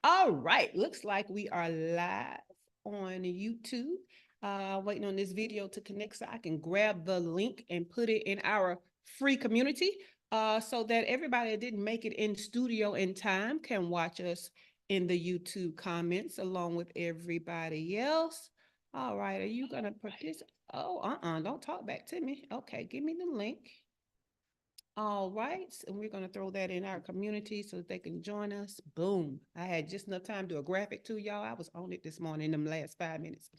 All right, looks like we are live on YouTube. Waiting on this video to connect so I can grab the link and put it in our free community so that everybody that didn't make it in studio in time can watch us in the YouTube comments along with everybody else. All right, are you gonna participate? Oh, don't talk back to me. Okay, give me the link. All right, and we're going to throw that in our community so that they can join us. Boom. I had just enough time to do a graphic too, y'all. I was on it this morning in them last 5 minutes.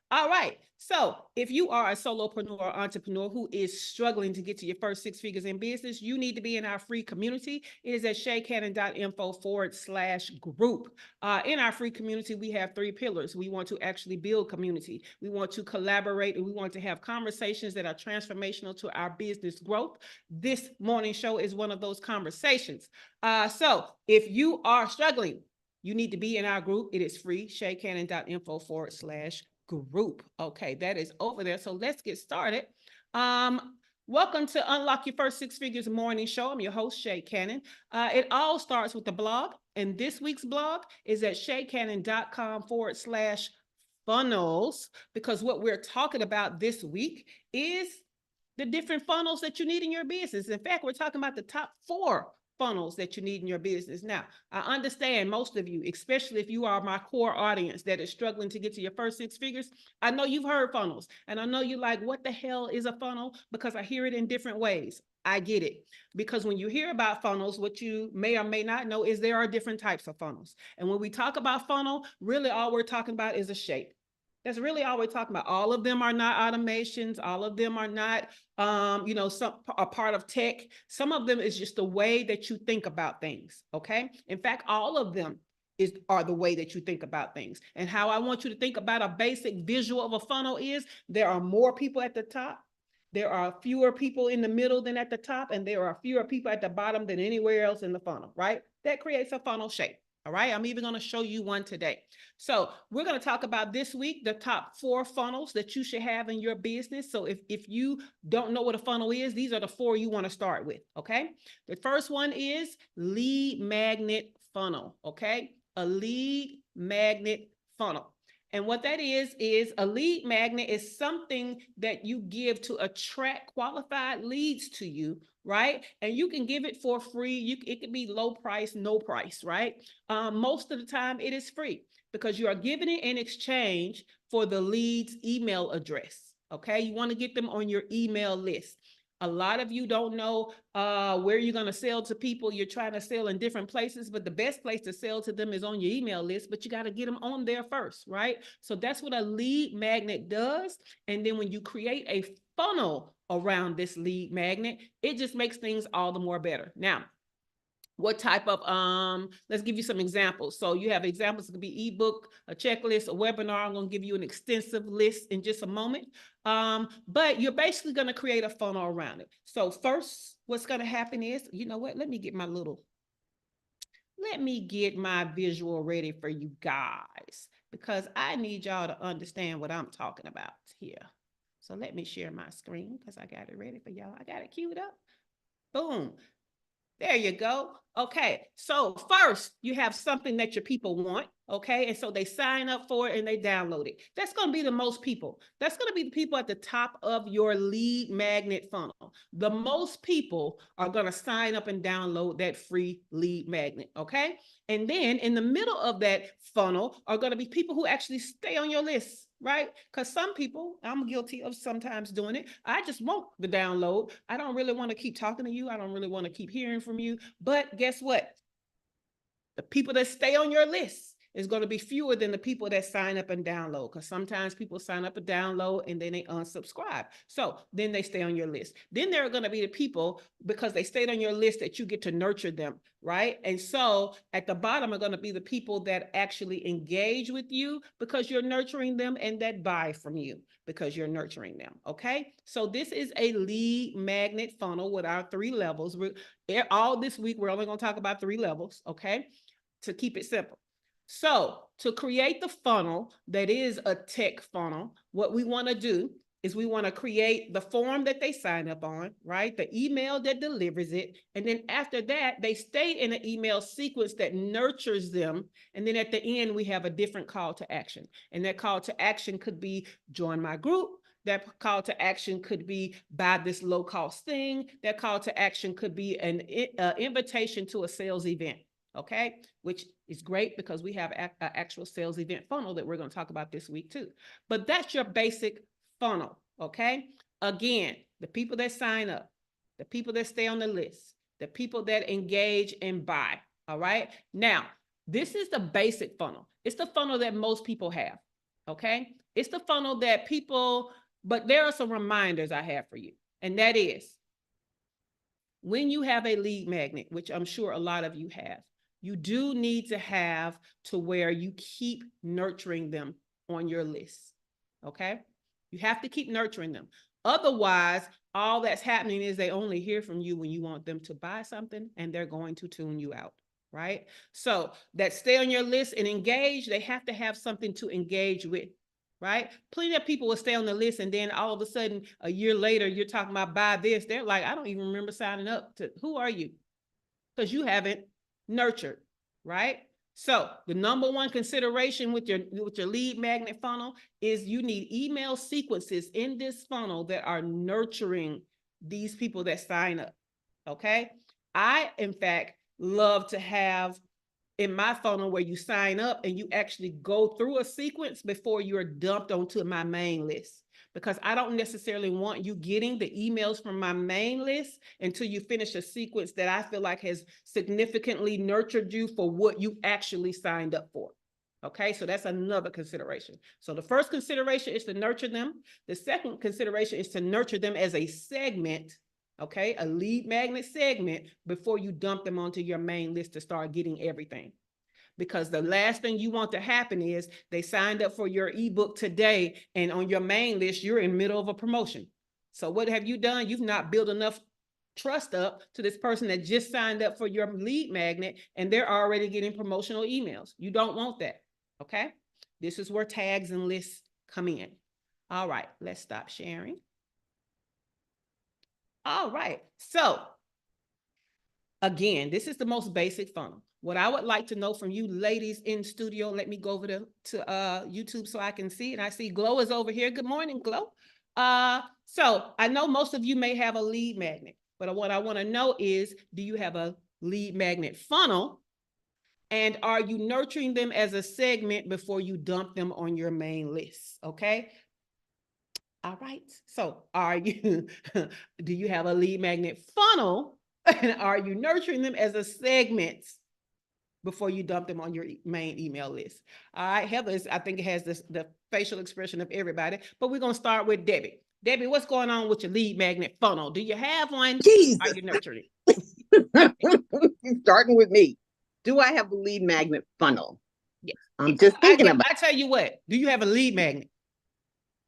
All right, so if you are a solopreneur or entrepreneur who is struggling to get to your first 6 figures in business, you need to be in our free community. It is at shaycannon.info/group. In our free community, we have 3 pillars. We want to actually build community. We want to collaborate, and we want to have conversations that are transformational to our business growth. This morning show is one of those conversations. So if you are struggling, you need to be in our group. It is free, shaycannon.info/group. Okay, that is over there. So let's get started. Welcome to Unlock Your First 6 Figures morning show. I'm your host, Shay Cannon. It all starts with the blog, and this week's blog is at shaycannon.com/funnels, because what we're talking about this week is the different funnels that you need in your business. In fact, we're talking about the top 4 funnels that you need in your business. Now, I understand most of you, especially if you are my core audience that is struggling to get to your first 6 figures. I know you've heard funnels, and I know you're like, what the hell is a funnel? Because I hear it in different ways. I get it. Because when you hear about funnels, what you may or may not know is there are different types of funnels. And when we talk about funnel, really all we're talking about is a shape. That's really all we're talking about. All of them are not automations. All of them are not, some are part of tech. Some of them is just the way that you think about things. Okay. In fact, all of them are the way that you think about things. And how I want you to think about a basic visual of a funnel is there are more people at the top. There are fewer people in the middle than at the top, and there are fewer people at the bottom than anywhere else in the funnel, right? That creates a funnel shape. All right, I'm even going to show you one today. So we're going to talk about this week, the top 4 funnels that you should have in your business. So if you don't know what a funnel is, these are the 4 you want to start with, okay? The first one is lead magnet funnel, okay? A lead magnet funnel. And what that is a lead magnet is something that you give to attract qualified leads to you, right? And you can give it for free. It could be low price, no price, right? Most of the time it is free because you are giving it in exchange for the lead's email address, okay? You want to get them on your email list. A lot of you don't know where you're going to sell to people. You're trying to sell in different places, but the best place to sell to them is on your email list, but you got to get them on there first, right? So that's what a lead magnet does. And then when you create a funnel around this lead magnet, it just makes things all the more better. Now, what type of, let's give you some examples. So you have examples. It could be ebook, a checklist, a webinar. I'm going to give you an extensive list in just a moment. But you're basically going to create a funnel around it. So first, what's going to happen is, you know what? Let me get my visual ready for you guys, because I need y'all to understand what I'm talking about here. So let me share my screen because I got it ready for y'all. I got it queued up. Boom. There you go. Okay, so first you have something that your people want, okay? And so they sign up for it and they download it. That's going to be the most people. That's going to be the people at the top of your lead magnet funnel. The most people are going to sign up and download that free lead magnet, okay? And then in the middle of that funnel are going to be people who actually stay on your list, right? Because some people, I'm guilty of sometimes doing it. I just want the download. I don't really want to keep talking to you. I don't really want to keep hearing from you. But guess what? The people that stay on your list is going to be fewer than the people that sign up and download, because sometimes people sign up and download and then they unsubscribe. So then they stay on your list. Then there are going to be the people, because they stayed on your list, that you get to nurture them, right? And so at the bottom are going to be the people that actually engage with you because you're nurturing them, and that buy from you because you're nurturing them, okay? So this is a lead magnet funnel with our 3 levels. All this week, we're only going to talk about 3 levels, okay? To keep it simple. So to create the funnel that is a tech funnel, what we want to do is we want to create the form that they sign up on, right? The email that delivers it. And then after that, they stay in an email sequence that nurtures them. And then at the end, we have a different call to action. And that call to action could be join my group. That call to action could be buy this low cost thing. That call to action could be an invitation to a sales event. Okay, which is great because we have an actual sales event funnel that we're going to talk about this week too. But that's your basic funnel, okay? Again, the people that sign up, the people that stay on the list, the people that engage and buy, all right? Now, this is the basic funnel. It's the funnel that most people have, okay? It's the funnel that people, but there are some reminders I have for you, and that is when you have a lead magnet, which I'm sure a lot of you have, you do need to have to where you keep nurturing them on your list, okay? You have to keep nurturing them. Otherwise, all that's happening is they only hear from you when you want them to buy something, and they're going to tune you out, right? So that stay on your list and engage, they have to have something to engage with, right? Plenty of people will stay on the list, and then all of a sudden, a year later, you're talking about buy this. They're like, I don't even remember signing up to. Who are you? Because you haven't nurtured, right? So the number one consideration with your lead magnet funnel is you need email sequences in this funnel that are nurturing these people that sign up, okay? I, in fact, love to have in my funnel where you sign up and you actually go through a sequence before you're dumped onto my main list, because I don't necessarily want you getting the emails from my main list until you finish a sequence that I feel like has significantly nurtured you for what you actually signed up for. Okay, so that's another consideration. So the first consideration is to nurture them. The second consideration is to nurture them as a segment, okay, a lead magnet segment, before you dump them onto your main list to start getting everything. Because the last thing you want to happen is they signed up for your ebook today, and on your main list, you're in the middle of a promotion. So what have you done? You've not built enough trust up to this person that just signed up for your lead magnet, and they're already getting promotional emails. You don't want that, okay? This is where tags and lists come in. All right, let's stop sharing. All right, so again, this is the most basic funnel. What I would like to know from you ladies in studio, let me go over to YouTube so I can see. And I see Glow is over here. Good morning, Glow. So I know most of you may have a lead magnet, but what I want to know is, do you have a lead magnet funnel? And are you nurturing them as a segment before you dump them on your main list? Okay. All right. So are you, do you have a lead magnet funnel? And are you nurturing them as a segment before you dump them on your main email list? All right, Heather, I think it has the facial expression of everybody, but we're going to start with Debbie. Debbie, what's going on with your lead magnet funnel? Do you have one? Jesus. Are you nurturing it? Starting with me. Do I have a lead magnet funnel? Yes. I'm just thinking about it. I tell you what, do you have a lead magnet?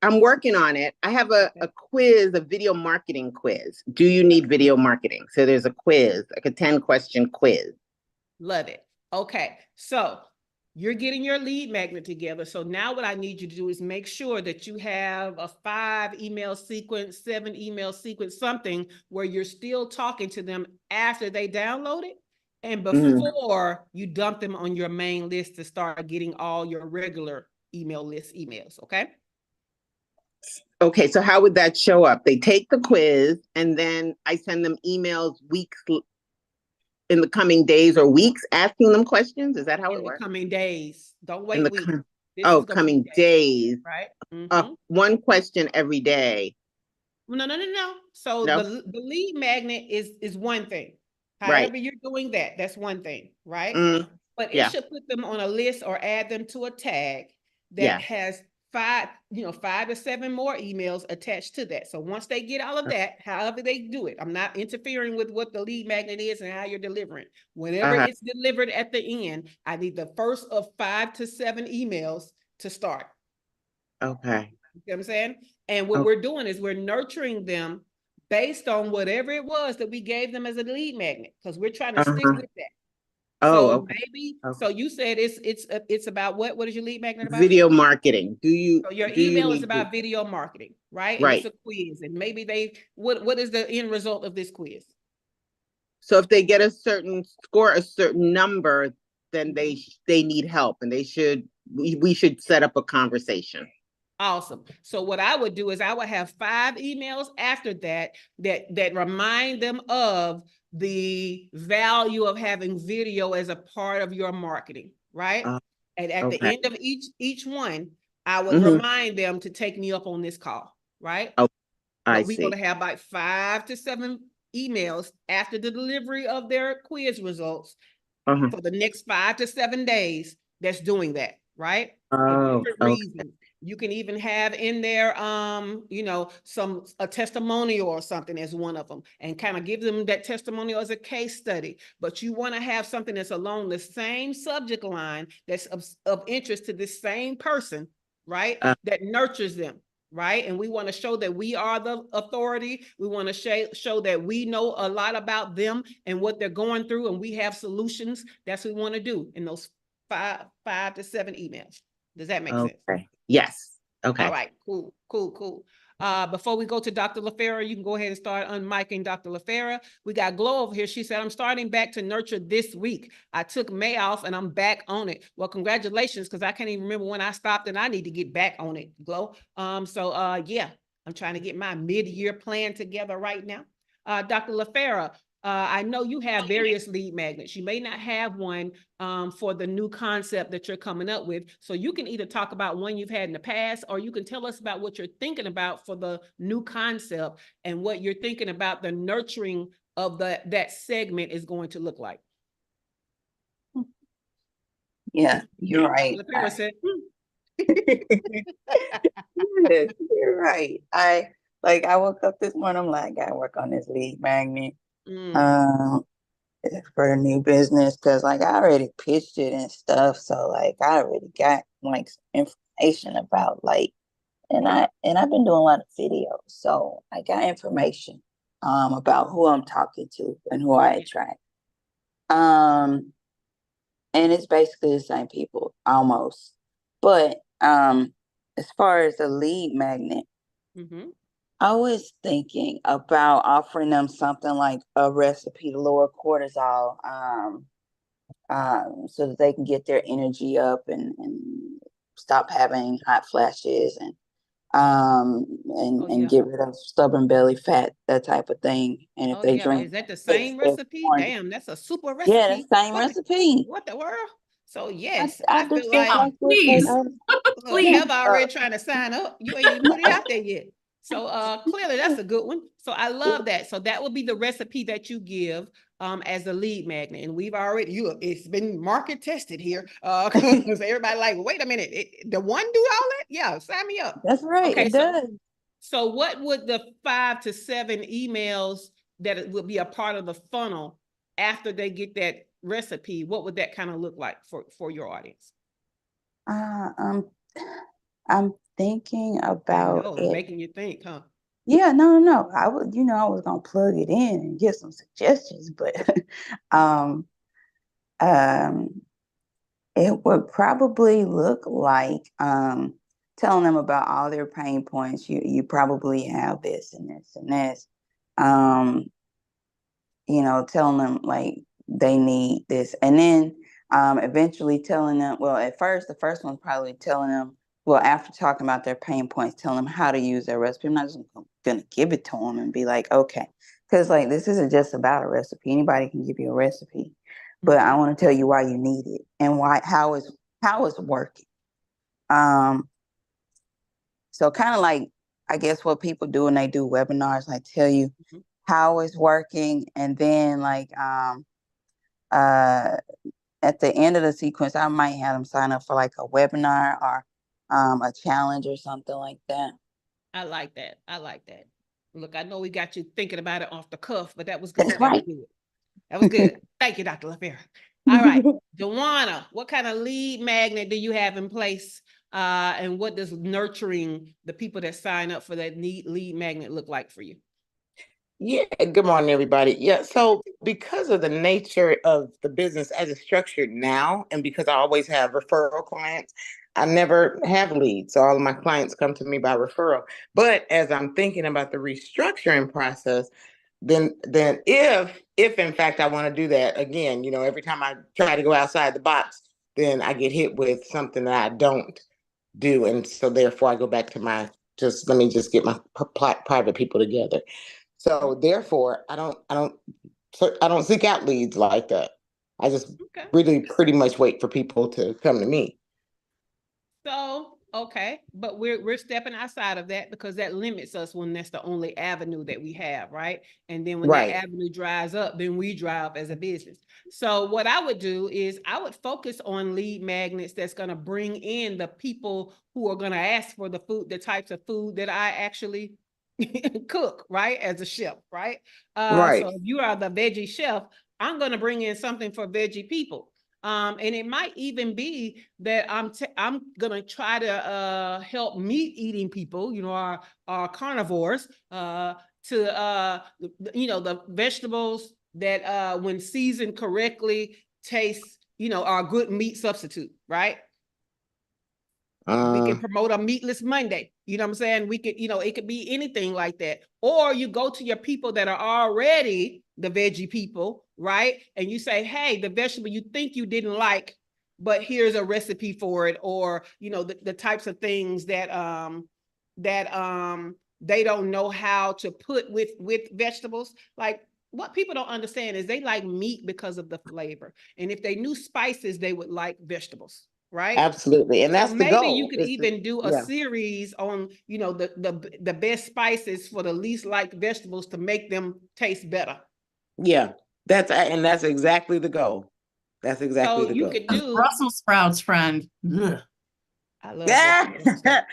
I'm working on it. I have a quiz, a video marketing quiz. Do you need video marketing? So there's a quiz, like a 10-question quiz. Love it. Okay, so you're getting your lead magnet together. So now what I need you to do is make sure that you have a 5 email sequence, 7 email sequence, something where you're still talking to them after they download it and before you dump them on your main list to start getting all your regular email list emails, okay? Okay, so how would that show up? They take the quiz and then I send them emails weeks in the coming days or weeks asking them questions? Is that how it works? Coming days. Don't wait weeks. Coming days. Right? One question every day. No. So no? the lead magnet is one thing. However you're doing that, that's one thing, right? But it should put them on a list or add them to a tag that has 5 to 7 more emails attached to that. So once they get all of that, however they do it, I'm not interfering with what the lead magnet is and how you're delivering. Whenever it's delivered at the end, I need the first of 5 to 7 emails to start. Okay. You know what I'm saying? And what we're doing is we're nurturing them based on whatever it was that we gave them as a lead magnet, because we're trying to stick with that. Oh, So okay. maybe, Okay. so you said it's about what? What is your lead magnet about? Video marketing. So your Do you email is need to, about video marketing, right? And it's right. a quiz, and maybe what is the end result of this quiz? So if they get a certain score, a certain number, then Mhm. they need help, and we should set up a conversation. Awesome. So what I would do is I would have 5 emails after that remind them of the value of having video as a part of your marketing, right? Uh, And at the okay. end of each one, I would Mm-hmm. remind them to take me up on this call, right? Oh, I But we're going see. to have like 5 to 7 emails after the delivery of their quiz results Uh-huh. for the next 5 to 7 days that's doing that, right? For Oh, different okay. reasons. You can even have in there, a testimonial or something as one of them, and kind of give them that testimonial as a case study. But you want to have something that's along the same subject line that's of interest to this same person, right? Uh, That nurtures them, right? And we want to show that we are the authority. We want to show that we know a lot about them and what they're going through, and we have solutions. That's what we want to do in those five to 7 emails. Does that make sense? okay. Yes. All Okay. right, cool, cool, cool. Before we go to Dr. LaFera, you can go ahead and start unmiking Dr. LaFera. We got Glow over here. She said, I'm starting back to nurture this week. I took May off and I'm back on it. Well, congratulations, because I can't even remember when I stopped and I need to get back on it, Glow. Yeah, I'm trying to get my mid-year plan together right now. Dr. LaFera, I know you have various lead magnets. You may not have one for the new concept that you're coming up with. So you can either talk about one you've had in the past, or you can tell us about what you're thinking about for the new concept and what you're thinking about the nurturing of that segment is going to look like. Yeah, you're right. Dr. LaFera said, Yes, you're right. I woke up this morning, I'm like, I gotta work on this lead magnet um for the new business because like I already pitched it and stuff. So like I already got like some information about like and I've been doing a lot of videos. So I got information about who I'm talking to and who I attract. Um and it's basically the same people almost. But as far as the lead magnet, mm-hmm. I was thinking about offering them something like a recipe to lower cortisol, so that they can get their energy up and stop having hot flashes Oh, and yeah. get rid of stubborn belly fat, that type of thing. And if Oh, they yeah. drink Is that the eggs same every recipe? morning, Damn, that's a super yeah, the recipe. same What? recipe. What the world? So I, yes, I I do feel stuff like like this. Please, look, Yeah. please. Heather already trying to sign up. You ain't even put it out there yet. So clearly that's a good one. So I love that. So that will be the recipe that you give as a lead magnet. And we've already it's been market tested here. So everybody like, wait a minute, the one do all that? Yeah, sign me up. That's right. Okay, It does. so what would the 5 to 7 emails that it would be a part of the funnel after they get that recipe, what would that kind of look like for your audience? Uh, um, I'm thinking I about know, it. making you think, huh? Yeah, no. I would, I was gonna plug it in and give some suggestions, but um, um, it would probably look like telling them about all their pain points. You probably have this and this and this. Um, telling them like they need this. And then eventually telling them, well, at first, the first one's probably telling them, well, after talking about their pain points, telling them how to use their recipe. I'm not just going to give it to them and be like, okay. Because like this isn't just about a recipe. Anybody can give you a recipe. But I want to tell you why you need it and how it's working. So kind of like, I guess what people do when they do webinars, like tell you how it's working, and then like uh at the end of the sequence, I might have them sign up for like a webinar or a challenge or something like that. I like that. I like that. Look, I know we got you thinking about it off the cuff, but that was good. That's That was right. good. That was good. Thank you, Dr. LaFera. All right. Dewana, what kind of lead magnet do you have in place? And what does nurturing the people that sign up for that lead magnet look like for you? Yeah, good morning, everybody. Yeah, so because of the nature of the business as it's structured now, and because I always have referral clients, I never have leads. So all of my clients come to me by referral. But as I'm thinking about the restructuring process, then if in fact I want to do that again, every time I try to go outside the box, then I get hit with something that I don't do. And so therefore I go back to let me just get my private people together. So therefore, I don't seek out leads like that. I just Okay. really pretty much wait for people to come to me. So, okay, but we're stepping outside of that because that limits us when that's the only avenue that we have, right? And then when that Right. avenue dries up, then we dry up as a business. So what I would do is I would focus on lead magnets that's going to bring in the people who are going to ask for the food, the types of food that I actually cook, right? As a chef, right? Right. So if you are the veggie chef, I'm going to bring in something for veggie people. And it might even be that I'm gonna try to help meat eating people, our carnivores, to the vegetables that when seasoned correctly taste, are a good meat substitute, right? We can promote a meatless Monday. You know what I'm saying? We could, it could be anything like that. Or you go to your people that are already the veggie people, right? And you say, hey, the vegetable you think you didn't like, but here's a recipe for it. Or, the types of things that they don't know how to put with vegetables. Like, what people don't understand is they like meat because of the flavor. And if they knew spices, they would like vegetables. Right. Absolutely. And So that's the maybe you goal. could even do a Yeah. series on, the best spices for the least liked vegetables to make them taste better. Yeah. That's exactly the goal. That's exactly So the you goal. could do. Brussels sprouts, friend. Ugh. I love Yeah. Brussels sprouts.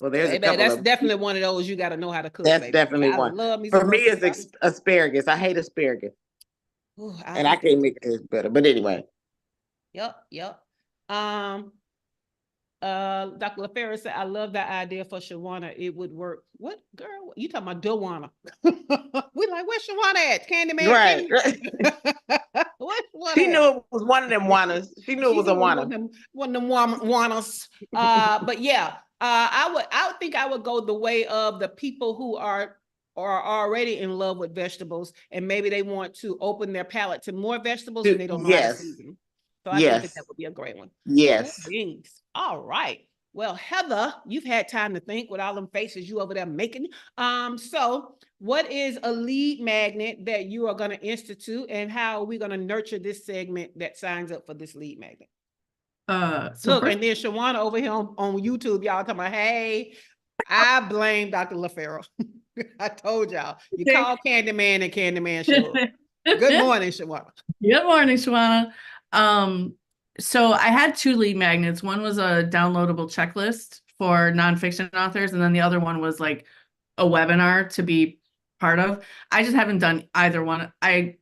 Well, there's Hey, a man, couple that's of definitely one of those you got to know how to cook, that's baby. definitely I one. love me For some me, Brussels it's sprouts. asparagus. I hate asparagus. Ooh, And I can't make it better. But anyway. Yep. Dr. LaFerra said, I love that idea for Shawana. It would work. What, girl? You talking about Dawana? We like, where's Shawana at? Candyman. Right. What's Shawana She at? knew it was one of them Wanas. She knew it was a Wana. One of them Wanas. But yeah, I would think I would go the way of the people who are already in love with vegetables, and maybe they want to open their palate to more vegetables and they don't know how to season them. So I think that would be a great one. Yes. Wings. All right. Well, Heather, you've had time to think with all them faces you over there making. So what is a lead magnet that you are going to institute, and how are we going to nurture this segment that signs up for this lead magnet? Look, and then Shawana over here on YouTube, y'all talking about, hey, I blame Dr. LaFerra. I told y'all, you call Candyman and Candyman show up. Good morning, Shawana. Good morning, Shawana. So I had 2 lead magnets. One was a downloadable checklist for nonfiction authors, and then the other one was like a webinar to be part of. I just haven't done either one. I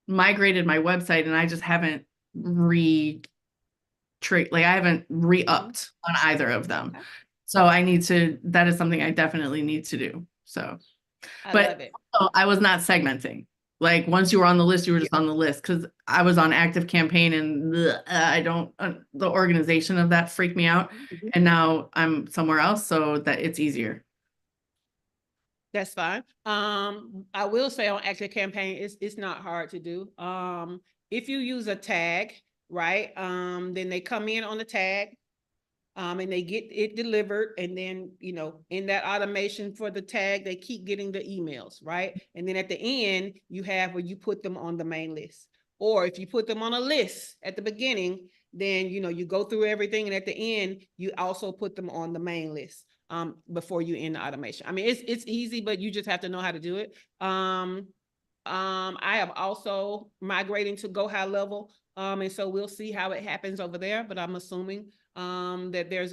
migrated my website and I just haven't I haven't re-upped on either of them. Okay. So that is something I definitely need to do. So, I love it. I was not segmenting. Like, once you were on the list, you were just on the list, because I was on Active Campaign and the organization of that freaked me out. Mm-hmm. And now I'm somewhere else, so that it's easier. That's fine. I will say on Active Campaign, it's not hard to do. If you use a tag, right? Then they come in on the tag. And they get it delivered, and then, in that automation for the tag, they keep getting the emails, right? And then at the end, you have where you put them on the main list. Or if you put them on a list at the beginning, then, you go through everything, and at the end, you also put them on the main list before you end the automation. I mean, it's easy, but you just have to know how to do it. I have also migrating to Go High Level. And so we'll see how it happens over there, but I'm assuming that there's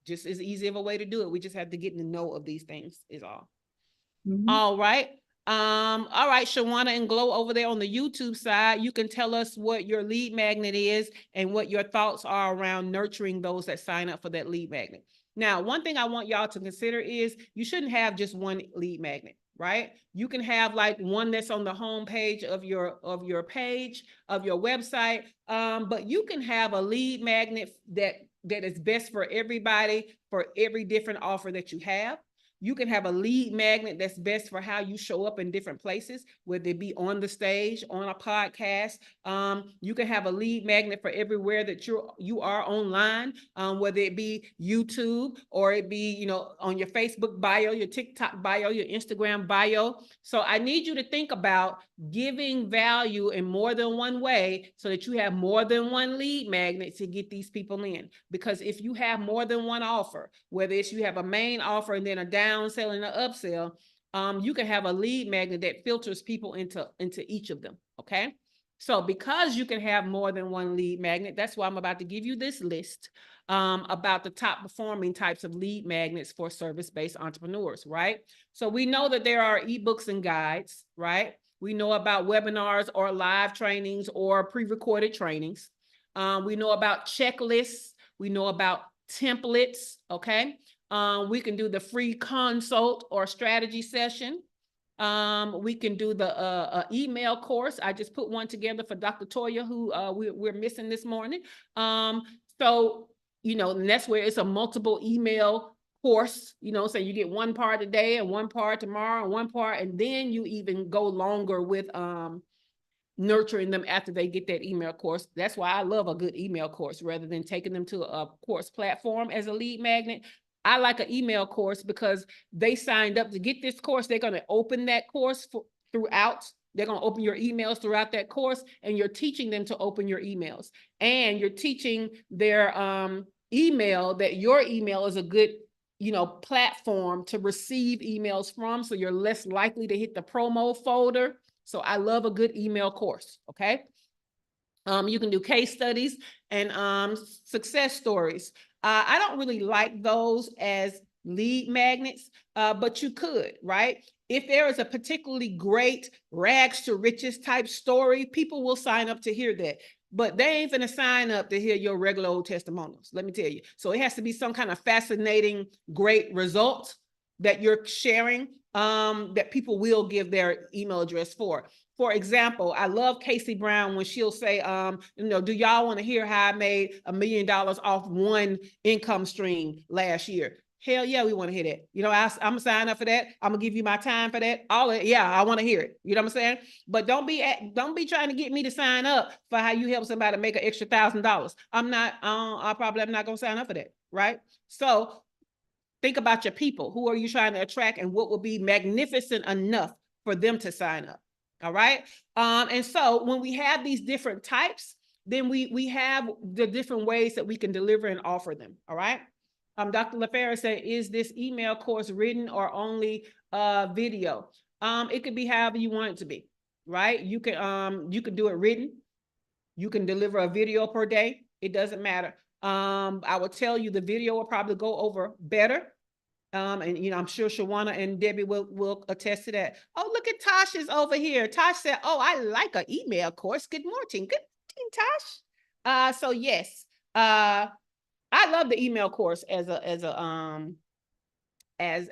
just as easy of a way to do it. We just have to get in the know of these things is all. Mm-hmm. All right. All right, Shawana and Glow over there on the YouTube side, you can tell us what your lead magnet is and what your thoughts are around nurturing those that sign up for that lead magnet. Now, one thing I want y'all to consider is you shouldn't have just one lead magnet. right? You can have like one that's on the home page of your page, of your website. But you can have a lead magnet that is best for everybody, for every different offer that you have. You can have a lead magnet that's best for how you show up in different places, whether it be on the stage, on a podcast. You can have a lead magnet for everywhere that you are online, whether it be YouTube or it be, you know, on your Facebook bio, your TikTok bio, your Instagram bio. So I need you to think about giving value in more than one way so that you have more than one lead magnet to get these people in. Because if you have more than one offer, whether it's you have a main offer and then a downsell and an upsell, you can have a lead magnet that filters people into each of them, okay? So because you can have more than one lead magnet, that's why I'm about to give you this list about the top performing types of lead magnets for service-based entrepreneurs, right? So we know that there are ebooks and guides, right? We know about webinars or live trainings or pre-recorded trainings. We know about checklists. We know about templates, okay? We can do the free consult or strategy session. We can do the email course. I just put one together for Dr. Toya, who we're missing this morning. So, you know, and that's where it's a multiple email course, you know, so you get one part today and one part tomorrow and one part, and then you even go longer with nurturing them after they get that email course. That's why I love a good email course rather than taking them to a course platform as a lead magnet. I like an email course because they signed up to get this course. They're going to open that course throughout. They're going to open your emails throughout that course, and you're teaching them to open your emails. And you're teaching their email that your email is a good, you know, platform to receive emails from, so you're less likely to hit the promo folder. So I love a good email course, okay? You can do case studies and success stories. I don't really like those as lead magnets, but you could, right? If there is a particularly great rags to riches type story, people will sign up to hear that. But they ain't gonna sign up to hear your regular old testimonials, let me tell you. So it has to be some kind of fascinating, great result that you're sharing, that people will give their email address for. For example, I love Casey Brown when she'll say, you know, do y'all want to hear how I made $1 million off one income stream last year? Hell yeah, we want to hear that. You know, I'm gonna sign up for that. I'm gonna give you my time for that. All of it, yeah, I want to hear it. You know what I'm saying? But don't be trying to get me to sign up for how you help somebody make an extra $1,000. I'm not gonna sign up for that, right? So think about your people. Who are you trying to attract, and what will be magnificent enough for them to sign up? All right. And so when we have these different types, then we have the different ways that we can deliver and offer them. All right. Dr. LaFera said, is this email course written or only video? It could be however you want it to be, right? You can do it written. You can deliver a video per day. It doesn't matter. I will tell you the video will probably go over better. And you know, I'm sure Shawana and Debbie will attest to that. Oh, look at Tosh is over here. Tosh said, oh, I like an email course. Good morning. Good morning, Tosh. So yes, I love the email course as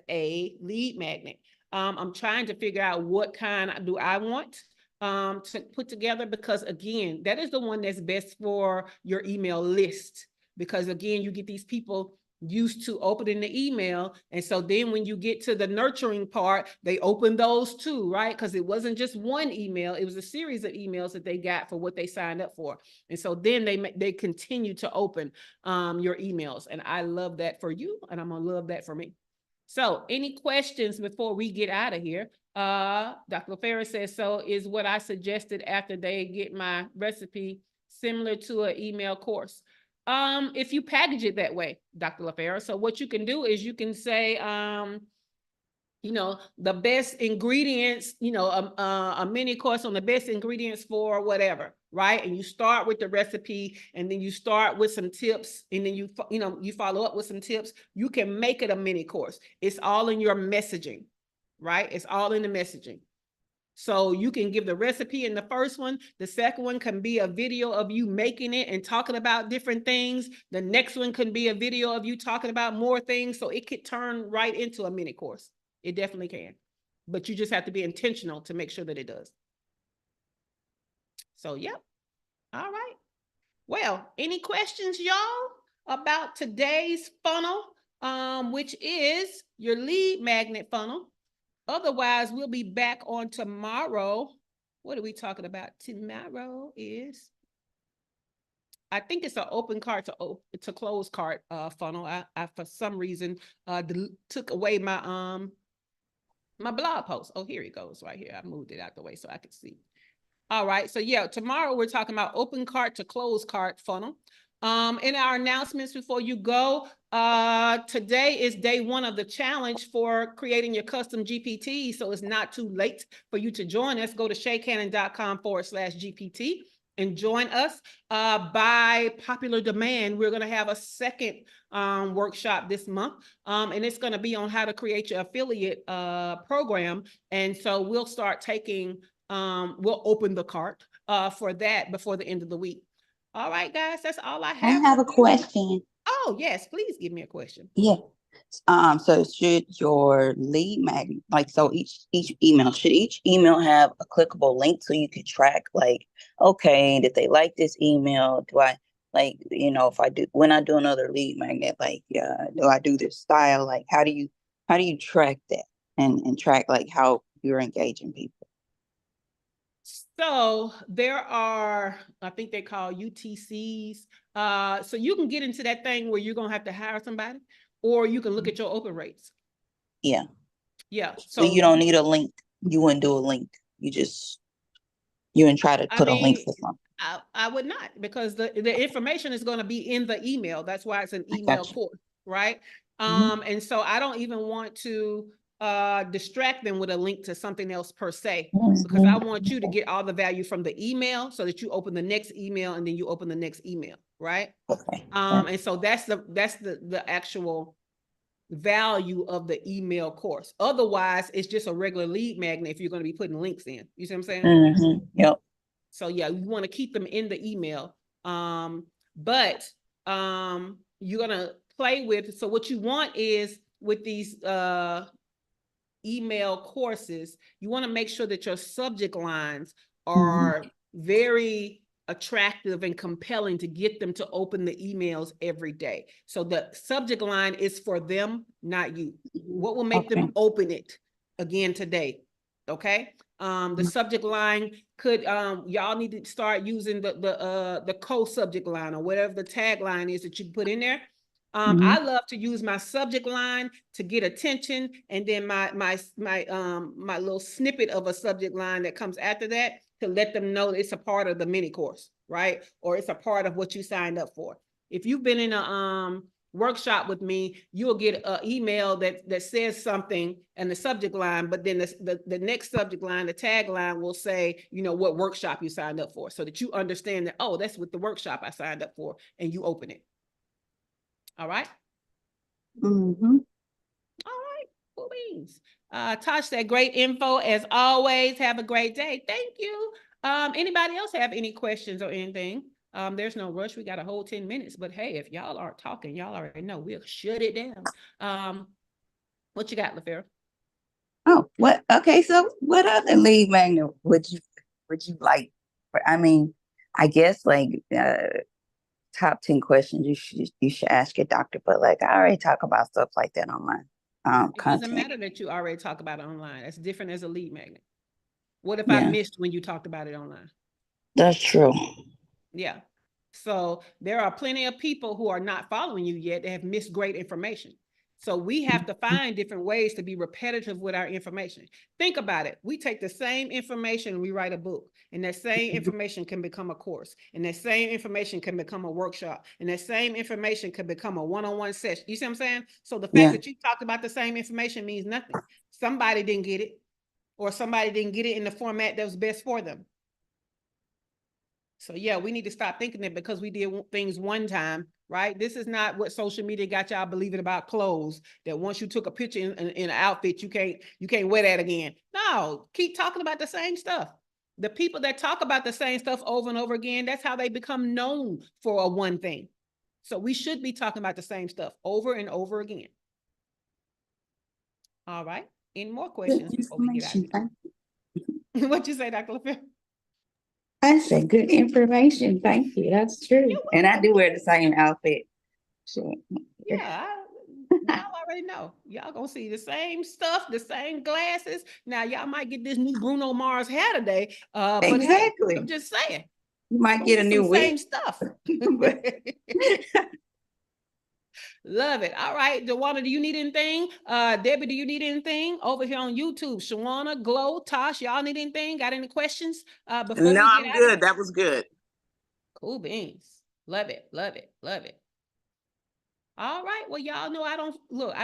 a lead magnet. I'm trying to figure out what kind do I want to put together, because again, that is the one that's best for your email list. Because again, you get these people used to opening the email. And so then when you get to the nurturing part, they open those too, right? Because it wasn't just one email, it was a series of emails that they got for what they signed up for. And so then they continue to open your emails. And I love that for you, and I'm gonna love that for me. So any questions before we get out of here? Dr. LaFera says, so is what I suggested after they get my recipe similar to an email course? If you package it that way, Dr. LaFera. So what you can do is you can say, you know, the best ingredients, you know, a mini course on the best ingredients for whatever, right? And you start with the recipe, and then you start with some tips, and then you follow up with some tips. You can make it a mini course. It's all in your messaging, right? It's all in the messaging. So you can give the recipe in the first one. The second one can be a video of you making it and talking about different things. The next one can be a video of you talking about more things. So it could turn right into a mini course. It definitely can. but you just have to be intentional to make sure that it does. So, yep. All right. Well, any questions, y'all, about today's funnel, which is your lead magnet funnel? Otherwise, we'll be back on tomorrow. What are we talking about? Tomorrow is, I think it's an open cart to close cart funnel. I for some reason took away my my blog post. Oh, here it goes right here. I moved it out the way so I could see. All right. So yeah, tomorrow we're talking about open cart to close cart funnel. In our announcements before you go, today is day 1 of the challenge for creating your custom GPT. So it's not too late for you to join us. Go to shaycannon.com/GPT and join us. By popular demand, we're going to have a second workshop this month. And it's going to be on how to create your affiliate program. And so we'll start taking we'll open the cart for that before the end of the week. All right, guys, that's all I I have. have a question. Oh, yes, please give me a question. Yeah. So should your lead magnet, like, so each email, should each email have a clickable link so you can track, like, okay, did they like this email? Do I, like, if when I do another lead magnet, like, do I do this style? Like, how do you track that and track, like, how you're engaging people? So there are, I think they call UTCs. So you can get into that thing where you're going to have to hire somebody, or you can look at your open rates. Yeah. Yeah. So you don't need a link. You wouldn't do a link. You wouldn't try to put a link to something. I would not, because the information is going to be in the email. That's why it's an email course, right? And so I don't even want to distract them with a link to something else per se, because I want you to get all the value from the email so that you open the next email and then you open the next email, right? Okay. And so that's the actual value of the email course. Otherwise, it's just a regular lead magnet if you're going to be putting links in. You see what I'm saying? Yep. So yeah, you want to keep them in the email. But you're gonna play with, so what you want is with these email courses, you want to make sure that your subject lines are very attractive and compelling to get them to open the emails every day. So the subject line is for them, not you. What will make them open it again today? Okay. The subject line could, y'all need to start using the co-subject line or whatever the tagline is that you put in there. I love to use my subject line to get attention, and then my little snippet of a subject line that comes after that to let them know it's a part of the mini course, right? Or it's a part of what you signed up for. If you've been in a workshop with me, you'll get an email that says something in the subject line, but then the next subject line, the tagline will say, what workshop you signed up for, so that you understand that, oh, that's what the workshop I signed up for, and you open it. All right. All right. Cool beans. Tosh said, great info as always. Have a great day. Thank you. Anybody else have any questions or anything? There's no rush. We got a whole 10 minutes, but hey, if y'all aren't talking, y'all already know we'll shut it down. What you got, LaFera? Oh, what? Okay, so what other lead magnet would you like? I mean, I guess, like, top 10 questions you should ask your doctor, but, like, I already talk about stuff like that online. It doesn't matter that you already talk about it online. That's different as a lead magnet. What if I missed when you talked about it online? That's true. Yeah. So there are plenty of people who are not following you yet that have missed great information. So we have to find different ways to be repetitive with our information. Think about it. We take the same information and we write a book, and that same information can become a course, and that same information can become a workshop, and that same information can become a one-on-one session. You see what I'm saying? So the fact that you talked about the same information means nothing. Somebody didn't get it, or somebody didn't get it in the format that was best for them. So yeah, we need to stop thinking that because we did things one time, right? This is not what social media got y'all believing about clothes, that once you took a picture in an outfit, you can't wear that again. No, keep talking about the same stuff. The people that talk about the same stuff over and over again, that's how they become known for a one thing. So we should be talking about the same stuff over and over again. All right. Any more Good questions before we get out of information. here? Thank What'd you say, Dr. LaFleur? I said good information. Thank you. That's true. You're And I welcome. do wear the same outfit. Sure. Yeah, y'all already know. Y'all gonna see the same stuff, the same glasses. Now y'all might get this new Bruno Mars hair today. But hey, Exactly. I'm just saying, You might gonna get a get new some same wig. stuff. But Love it. All right, Dewana, do you need anything? Debbie, do you need anything over here on YouTube? Shawana, Glow, Tosh, y'all need anything? Got any questions? Before No, we I'm get out of good. here? That was good. Cool beans. Love it. Love it. Love it. All right. Well, y'all know I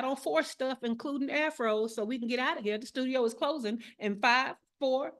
don't force stuff, including afros, so we can get out of here. The studio is closing in 5, 4,